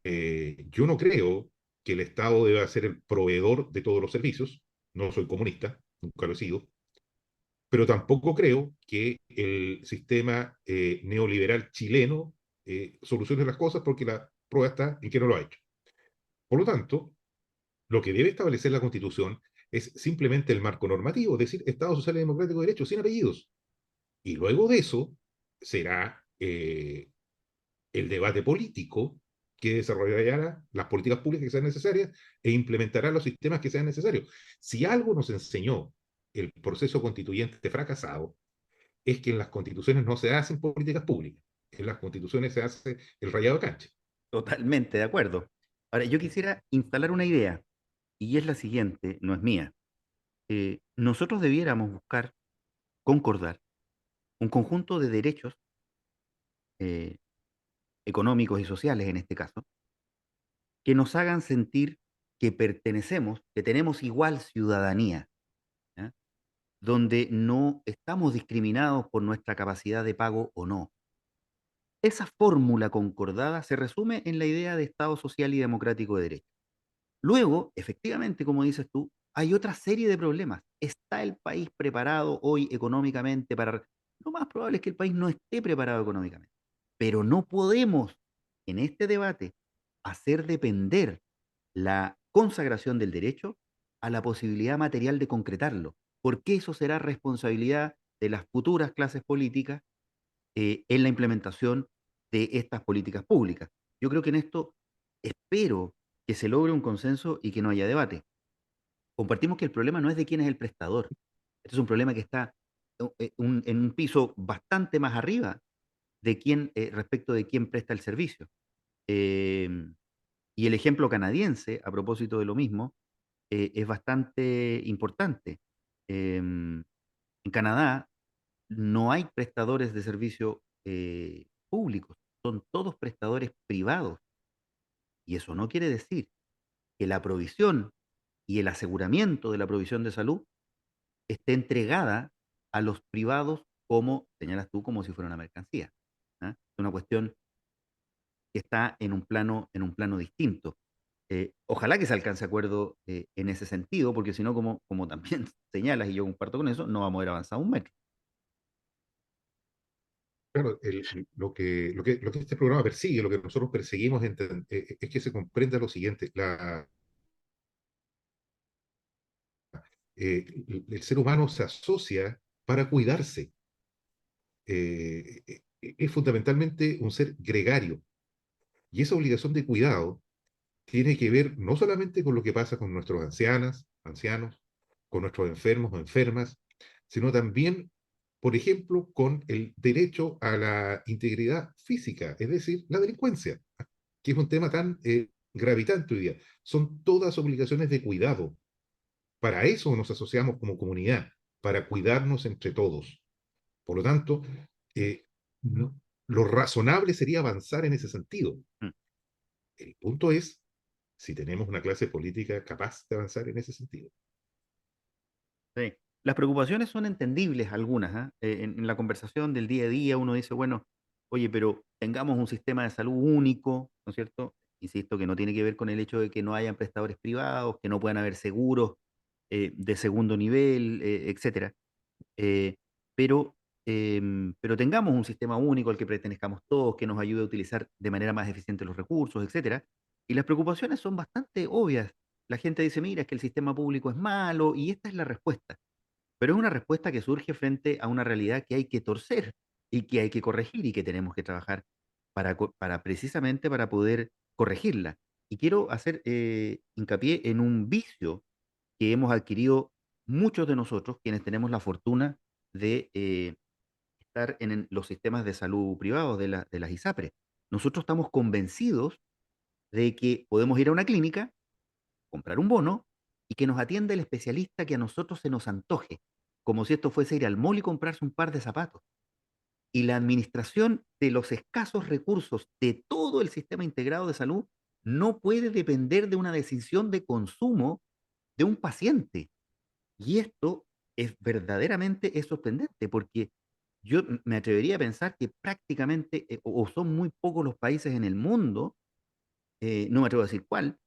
Yo no creo que el Estado deba ser el proveedor de todos los servicios, no soy comunista, nunca lo he sido, pero tampoco creo que el sistema neoliberal chileno solucione las cosas porque la prueba está en que no lo ha hecho. Por lo tanto, lo que debe establecer la Constitución es simplemente el marco normativo, es decir, Estado Social y Democrático de Derecho, sin apellidos. Y luego de eso será el debate político que desarrollará las políticas públicas que sean necesarias e implementará los sistemas que sean necesarios. Si algo nos enseñó el proceso constituyente fracasado, es que en las constituciones no se hacen políticas públicas, en las constituciones se hace el rayado de cancha. Totalmente de acuerdo. Ahora, yo quisiera instalar una idea, y es la siguiente, no es mía. Nosotros debiéramos buscar concordar un conjunto de derechos eh, económicos y sociales, en este caso, que nos hagan sentir que pertenecemos, que tenemos igual ciudadanía, ¿ya? Donde no estamos discriminados por nuestra capacidad de pago o no. Esa fórmula concordada se resume en la idea de Estado social y democrático de derecho. Luego, efectivamente, como dices tú, hay otra serie de problemas. ¿Está el país preparado hoy económicamente para... Lo más probable es que el país no esté preparado económicamente, pero no podemos en este debate hacer depender la consagración del derecho a la posibilidad material de concretarlo, porque eso será responsabilidad de las futuras clases políticas en la implementación de estas políticas públicas. Yo creo que en esto espero que se logre un consenso y que no haya debate. Compartimos que el problema no es de quién es el prestador. Este es un problema que está en un piso bastante más arriba de quién, respecto de quién presta el servicio. Eh, y el ejemplo canadiense, a propósito de lo mismo, es bastante importante. En Canadá no hay prestadores de servicio públicos, son todos prestadores privados. Y eso no quiere decir que la provisión y el aseguramiento de la provisión de salud esté entregada a los privados como, señalas tú, como si fuera una mercancía. ¿Ah? Es una cuestión que está en un plano distinto. Ojalá que se alcance acuerdo en ese sentido, porque si no, como también señalas y yo comparto con eso, no vamos a ir avanzado un metro. Claro, lo que este programa persigue, lo que nosotros perseguimos es que se comprenda lo siguiente, el ser humano se asocia para cuidarse. Es fundamentalmente un ser gregario y esa obligación de cuidado tiene que ver no solamente con lo que pasa con nuestros ancianos, con nuestros enfermos o enfermas, sino también, por ejemplo, con el derecho a la integridad física, es decir, la delincuencia, que es un tema tan gravitante hoy día. Son todas obligaciones de cuidado. Para eso nos asociamos como comunidad, para cuidarnos entre todos. Por lo tanto, eh, no- lo razonable sería avanzar en ese sentido. Mm, El punto es si tenemos una clase política capaz de avanzar en ese sentido. sí. Las preocupaciones son entendibles algunas, ¿ah? En la conversación del día a día uno dice, bueno, oye, pero tengamos un sistema de salud único, ¿no es cierto? Insisto, que no tiene que ver con el hecho de que no hayan prestadores privados, que no puedan haber seguros de segundo nivel, etcétera. Eh, pero, pero tengamos un sistema único al que pertenezcamos todos, que nos ayude a utilizar de manera más eficiente los recursos, etcétera. Y las preocupaciones son bastante obvias. La gente dice, mira, es que el sistema público es malo, y esta es la respuesta. Pero es una respuesta que surge frente a una realidad que hay que torcer y que hay que corregir y que tenemos que trabajar para precisamente para poder corregirla. Y quiero hacer hincapié en un vicio que hemos adquirido muchos de nosotros, quienes tenemos la fortuna de estar los sistemas de salud privados de las ISAPRE. Nosotros estamos convencidos de que podemos ir a una clínica, comprar un bono y que nos atienda el especialista que a nosotros se nos antoje, como si esto fuese ir al mall y comprarse un par de zapatos. Y la administración de los escasos recursos de todo el sistema integrado de salud no puede depender de una decisión de consumo de un paciente. Y esto es sorprendente porque yo me atrevería a pensar que prácticamente, o son muy pocos los países en el mundo, no me atrevo a decir cuál,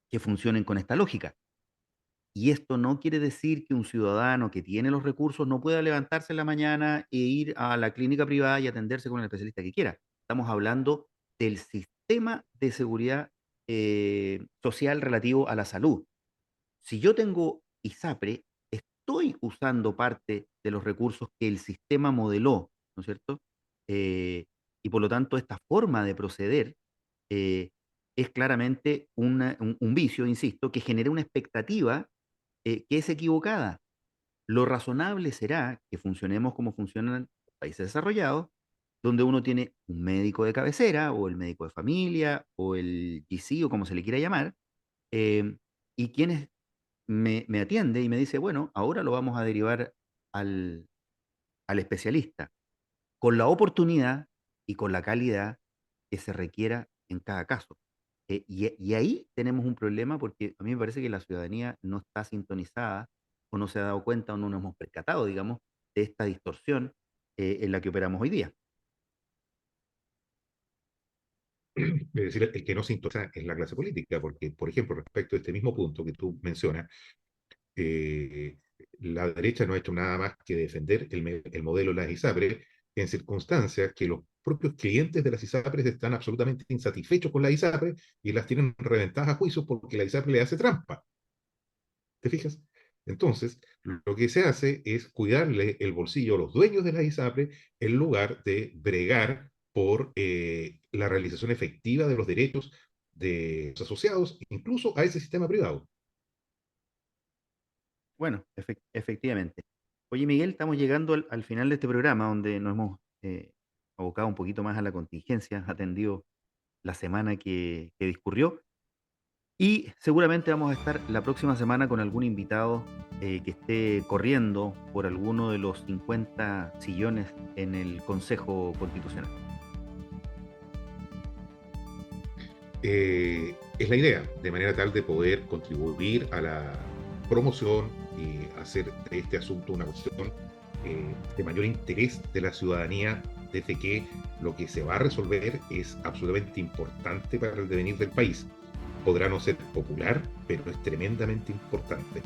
que funcionen con esta lógica. Y esto no quiere decir que un ciudadano que tiene los recursos no pueda levantarse en la mañana e ir a la clínica privada y atenderse con el especialista que quiera. Estamos hablando del sistema de seguridad social relativo a la salud. Si yo tengo ISAPRE, estoy usando parte de los recursos que el sistema modeló, ¿no es cierto? Eh, y por lo tanto, esta forma de proceder eh, es claramente un vicio, insisto, que genera una expectativa que es equivocada. Lo razonable será que funcionemos como funcionan los países desarrollados, donde uno tiene un médico de cabecera, o el médico de familia, o el GC, o como se le quiera llamar, eh, y quienes me atiende y me dice, bueno, ahora lo vamos a derivar al, al especialista, con la oportunidad y con la calidad que se requiera en cada caso. Y ahí tenemos un problema porque a mí me parece que la ciudadanía no está sintonizada o no se ha dado cuenta o no nos hemos percatado, digamos, de esta distorsión en la que operamos hoy día. Es decir, el que no se sintoniza es la clase política, porque, por ejemplo, respecto a este mismo punto que tú mencionas, eh, la derecha no ha hecho nada más que defender el modelo de las ISAPRES en circunstancias que los propios clientes de las ISAPRES están absolutamente insatisfechos con la ISAPRE y las tienen reventadas a juicio porque la ISAPRE le hace trampa. ¿Te fijas? Entonces, lo que se hace es cuidarle el bolsillo a los dueños de la ISAPRE en lugar de bregar por la realización efectiva de los derechos de los asociados, incluso a ese sistema privado. Bueno, efectivamente. Oye, Miguel, estamos llegando al final de este programa donde nos hemos abocado un poquito más a la contingencia, atendido la semana que discurrió. Y seguramente vamos a estar la próxima semana con algún invitado que esté corriendo por alguno de los 50 sillones en el Consejo Constitucional. Es la idea, de manera tal de poder contribuir a la promoción y hacer de este asunto una cuestión de mayor interés de la ciudadanía, desde que lo que se va a resolver es absolutamente importante para el devenir del país. Podrá no ser popular, pero es tremendamente importante.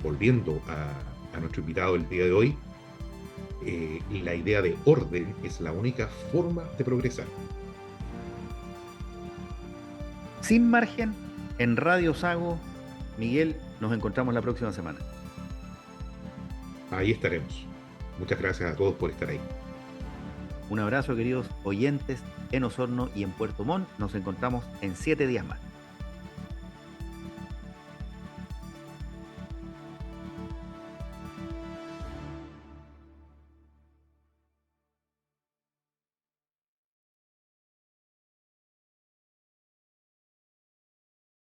Volviendo a nuestro invitado el día de hoy, la idea de orden es la única forma de progresar. Sin margen, en Radio Sago, Miguel, nos encontramos la próxima semana. Ahí estaremos. Muchas gracias a todos por estar ahí. Un abrazo, queridos oyentes, en Osorno y en Puerto Montt. Nos encontramos en 7 días más.